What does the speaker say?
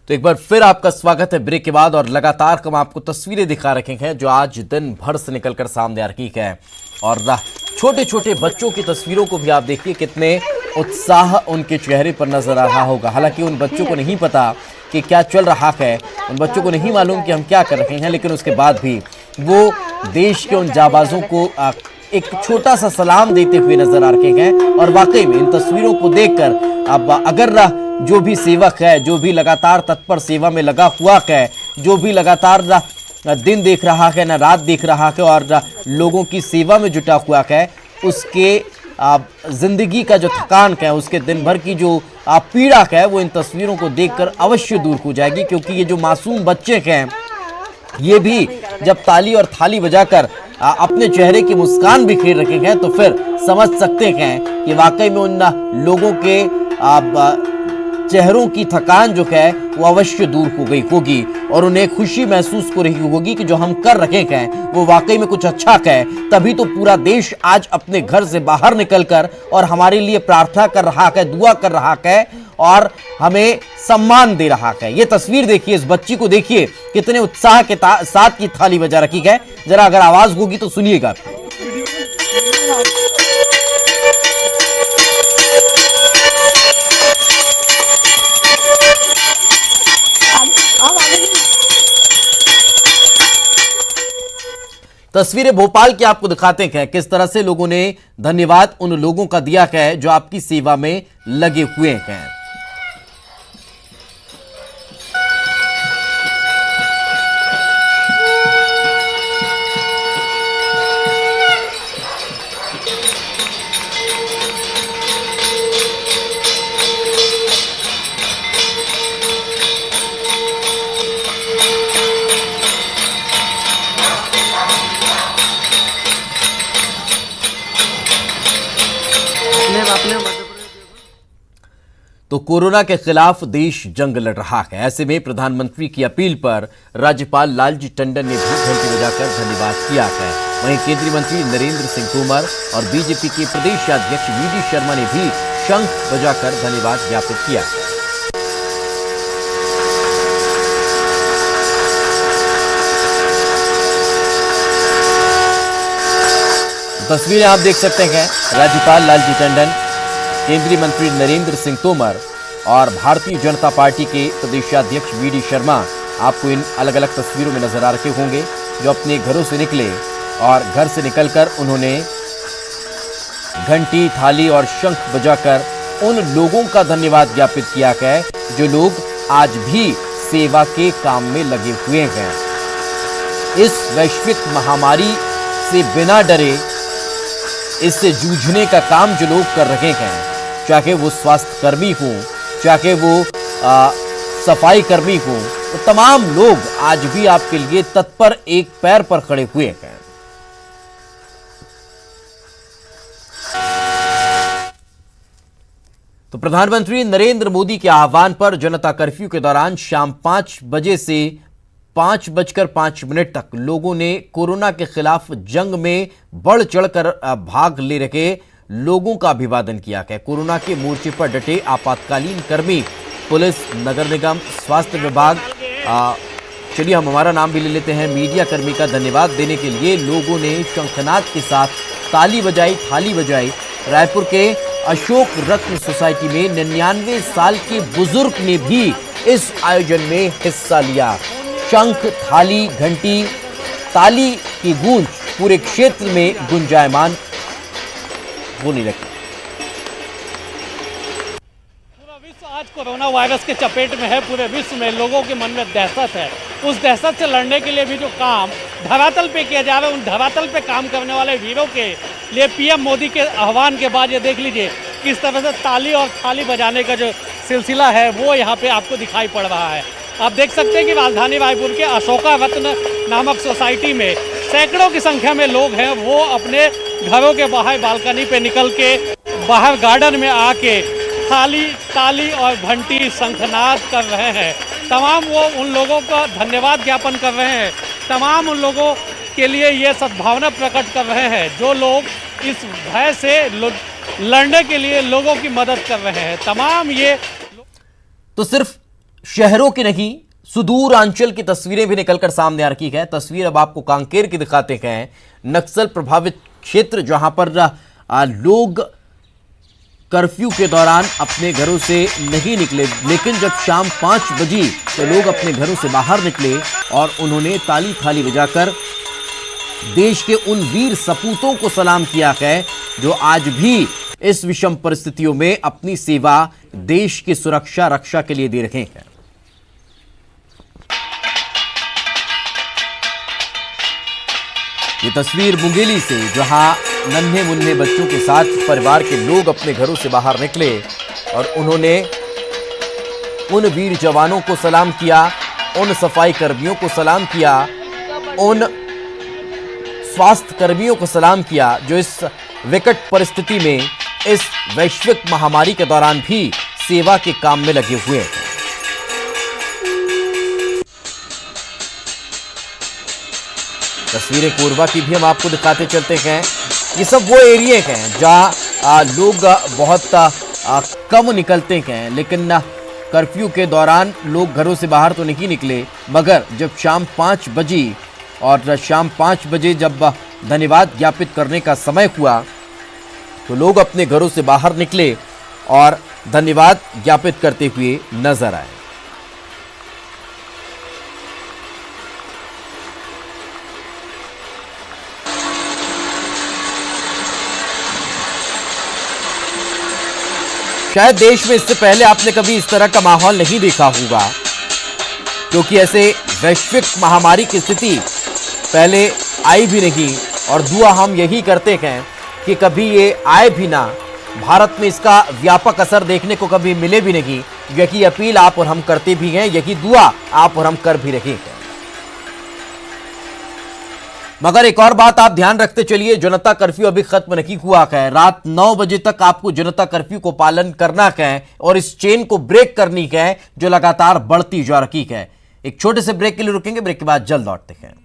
तो एक बार फिर आपका स्वागत है ब्रेक के बाद। और लगातार हम आपको तस्वीरें दिखा रखे हैं जो आज दिन भर से निकलकर सामने आ रही है। और छोटे छोटे बच्चों की तस्वीरों को भी आप देखिए, कितने उत्साह उनके चेहरे पर नजर आ रहा होगा। हालांकि उन बच्चों को नहीं पता कि क्या चल रहा है, उन बच्चों को नहीं मालूम कि हम क्या कर रहे हैं, लेकिन उसके बाद भी वो देश के उन जाबाजों को एक छोटा सा सलाम देते हुए नजर आ रहे हैं। और वाकई में इन तस्वीरों को देखकर अब अगर जो भी सेवक है, जो भी लगातार तत्पर सेवा में लगा हुआ है, जो भी लगातार दिन देख रहा है ना रात देख रहा है और लोगों की सेवा में जुटा हुआ है, उसके जिंदगी का जो थकान है, उसके दिन भर की जो पीड़ा है, वो इन तस्वीरों को देखकर अवश्य दूर हो जाएगी। क्योंकि ये जो मासूम बच्चे हैं, ये भी जब ताली और थाली बजाकर अपने चेहरे की मुस्कान बिखेर रखे हैं, तो फिर समझ सकते हैं कि वाकई में उन लोगों के चेहरों की थकान जो है वो अवश्य दूर हो गई होगी और उन्हें खुशी महसूस हो रही होगी कि जो हम कर रहे हैं वो वाकई में कुछ अच्छा है। तभी तो पूरा देश आज अपने घर से बाहर निकलकर और हमारे लिए प्रार्थना कर रहा है, दुआ कर रहा है और हमें सम्मान दे रहा है। ये तस्वीर देखिए, इस बच्ची को देखिए, कितने उत्साह के साथ की थाली बजा रखी है। जरा अगर आवाज होगी तो सुनिएगा। तस्वीरें भोपाल की आपको दिखाते हैं किस तरह से लोगों ने धन्यवाद उन लोगों का दिया है जो आपकी सेवा में लगे हुए हैं। तो कोरोना के खिलाफ देश जंग लड़ रहा है। ऐसे में प्रधानमंत्री की अपील पर राज्यपाल लालजी टंडन ने भी घंटी बजाकर धन्यवाद किया है। वहीं केंद्रीय मंत्री नरेंद्र सिंह तोमर और बीजेपी के प्रदेश अध्यक्ष वी.डी. शर्मा ने भी शंख बजाकर धन्यवाद ज्ञापित किया। तस्वीरें आप देख सकते हैं, राज्यपाल लालजी टंडन, केंद्रीय मंत्री नरेंद्र सिंह तोमर और भारतीय जनता पार्टी के प्रदेशाध्यक्ष वी.डी. शर्मा आपको इन अलग अलग तस्वीरों में नजर आ रहे होंगे, जो अपने घरों से निकले और घर से निकलकर उन्होंने घंटी, थाली और शंख बजाकर उन लोगों का धन्यवाद ज्ञापित किया है जो लोग आज भी सेवा के काम में लगे हुए हैं। इस वैश्विक महामारी से बिना डरे इससे जूझने का काम जो लोग कर रहे हैं, चाहे वो स्वास्थ्य कर्मी हो, चाहे वो सफाई कर्मी हो, तो तमाम लोग आज भी आपके लिए तत्पर एक पैर पर खड़े हुए हैं। तो प्रधानमंत्री नरेंद्र मोदी के आह्वान पर जनता कर्फ्यू के दौरान शाम 5 बजे से 5:05 तक लोगों ने कोरोना के खिलाफ जंग में बढ़ चढ़कर भाग ले रहे लोगों का अभिवादन किया है। कोरोना के मोर्चे पर डटे आपातकालीन कर्मी, पुलिस, नगर निगम, स्वास्थ्य विभाग, चलिए हम हमारा नाम भी ले लेते हैं, मीडिया कर्मी का धन्यवाद देने के लिए लोगों ने शंखनाद के साथ ताली बजाई, थाली बजाई। रायपुर के अशोक रत्न सोसाइटी में 99 साल के बुजुर्ग ने भी इस आयोजन में हिस्सा लिया। शंख, थाली, घंटी, ताली की गूंज पूरे क्षेत्र में गुंजायमान होने लगी। पूरा विश्व आज कोरोना वायरस के चपेट में है। पूरे विश्व में लोगों के मन में दहशत है। उस दहशत से लड़ने के लिए भी जो काम धरातल पे किया जा रहा है, उन धरातल पे काम करने वाले वीरों के लिए पीएम मोदी के आह्वान के बाद ये देख लीजिए किस तरह से ताली और थाली बजाने का जो सिलसिला है वो यहाँ पे आपको दिखाई पड़ रहा है। आप देख सकते हैं कि राजधानी रायपुर के अशोका रत्न नामक सोसाइटी में सैकड़ों की संख्या में लोग हैं। वो अपने घरों के बाहर बालकनी पे निकल के बाहर गार्डन में आके थाली, ताली और घंटी, शंखनाद कर रहे हैं। तमाम वो उन लोगों का धन्यवाद ज्ञापन कर रहे हैं। तमाम उन लोगों के लिए ये सद्भावना प्रकट कर रहे हैं जो लोग इस भय से लड़ने के लिए लोगों की मदद कर रहे हैं। तमाम ये तो सिर्फ शहरों की नहीं, सुदूर अंचल की तस्वीरें भी निकलकर सामने आ रही है। तस्वीर अब आपको कांकेर की दिखाते हैं, नक्सल प्रभावित क्षेत्र जहां पर लोग कर्फ्यू के दौरान अपने घरों से नहीं निकले, लेकिन जब शाम 5 बजी तो लोग अपने घरों से बाहर निकले और उन्होंने ताली थाली बजाकर देश के उन वीर सपूतों को सलाम किया है जो आज भी इस विषम परिस्थितियों में अपनी सेवा देश की सुरक्षा रक्षा के लिए दे रहे हैं। ये तस्वीर मुंगेली से, जहां नन्हे मुन्ने बच्चों के साथ परिवार के लोग अपने घरों से बाहर निकले और उन्होंने उन वीर जवानों को सलाम किया, उन सफाई कर्मियों को सलाम किया, उन स्वास्थ्य कर्मियों को सलाम किया जो इस विकट परिस्थिति में, इस वैश्विक महामारी के दौरान भी सेवा के काम में लगे हुए हैं। तस्वीरें कोरबा की भी हम आपको दिखाते चलते हैं। ये सब वो एरिया हैं जहां लोग बहुत कम निकलते हैं, लेकिन कर्फ्यू के दौरान लोग घरों से बाहर तो नहीं निकले, मगर जब शाम 5 बजी और शाम 5 बजे जब धन्यवाद ज्ञापित करने का समय हुआ तो लोग अपने घरों से बाहर निकले और धन्यवाद ज्ञापित करते हुए नजर आए। शायद देश में इससे पहले आपने कभी इस तरह का माहौल नहीं देखा होगा, क्योंकि ऐसे वैश्विक महामारी की स्थिति पहले आई भी नहीं और दुआ हम यही करते हैं कि कभी ये आए भी ना, भारत में इसका व्यापक असर देखने को कभी मिले भी नहीं। यही अपील आप और हम करते भी हैं, यही दुआ आप और हम कर भी रहे हैं। मगर एक और बात आप ध्यान रखते चलिए, जनता कर्फ्यू अभी खत्म नहीं हुआ है। रात 9 बजे तक आपको जनता कर्फ्यू को पालन करना है और इस चेन को ब्रेक करनी है जो लगातार बढ़ती जा रही है। एक छोटे से ब्रेक के लिए रुकेंगे, ब्रेक के बाद जल्द लौटते हैं।